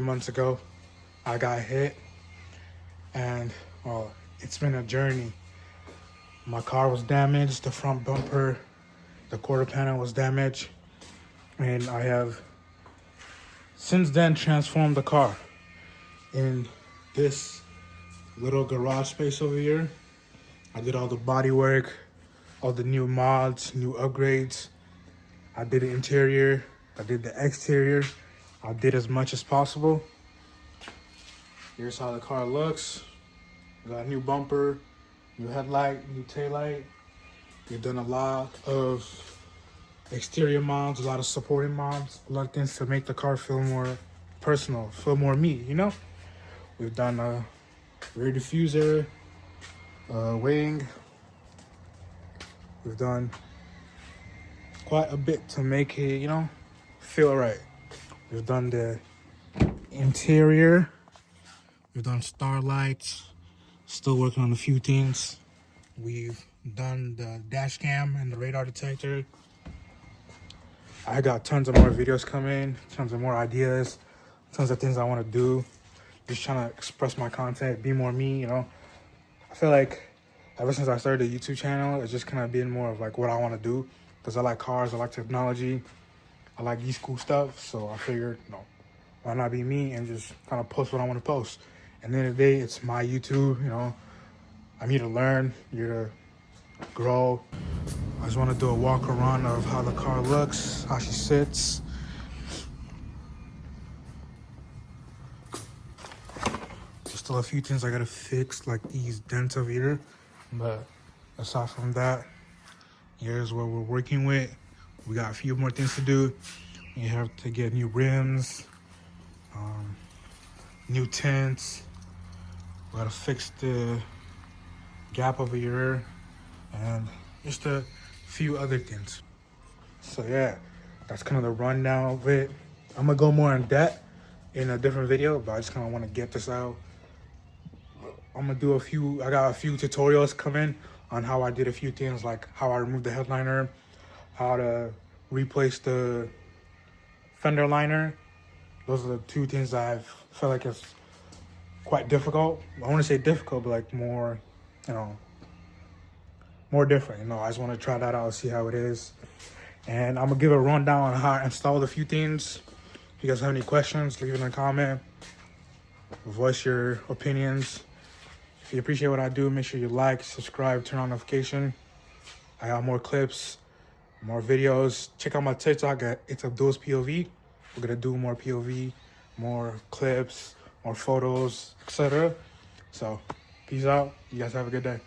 months ago, I got hit, and well, it's been a journey. My car was damaged, the front bumper, the quarter panel was damaged, and I have since then transformed the car in this little garage space over here. I did all the body work, all the new mods, new upgrades. I did the interior, I did the exterior. I did as much as possible. Here's how the car looks. We got a new bumper, new headlight, new taillight. We've done a lot of exterior mods, a lot of supporting mods, a lot of things to make the car feel more personal, feel more me, you know? We've done a rear diffuser, wing. We've done quite a bit to make it, you know, feel right. We've done the interior. We've done starlights. Still working on a few things. We've done the dash cam and the radar detector. I got tons of more videos coming, tons of more ideas, tons of things I want to do. Just trying to express my content, be more me, you know. I feel like ever since I started the YouTube channel, it's just kind of been more of like what I want to do. Because I like cars, I like technology, I like these cool stuff. So I figured, no, why not be me and just kind of post what I want to post. And then the end of the day, it's my YouTube, you know. I'm here to learn, here to grow. I just want to do a walk around of how the car looks, how she sits. There's still a few things I gotta fix, like these dents over here. But aside from that, here's what we're working with. We got a few more things to do. We have to get new rims, new tints. We gotta fix the gap over here, and just a few other things. So yeah, that's kind of the rundown of it. I'm gonna go more in depth in a different video, but I just kind of want to get this out. I'm gonna do I got a few tutorials coming on how I did a few things, like how I removed the headliner, how to replace the fender liner. Those are the two things that I feel like it's quite difficult. I want to say difficult, but like more, you know, more different. You know, I just want to try that out, see how it is. And I'm gonna give a rundown on how I installed a few things. If you guys have any questions, leave it in a comment. Voice your opinions. If you appreciate what I do, make sure you like, subscribe, turn on notification. I got more clips, more videos. Check out my TikTok at It's Abdul's POV. We're gonna do more POV, more clips, more photos, etc. So, peace out. You guys have a good day.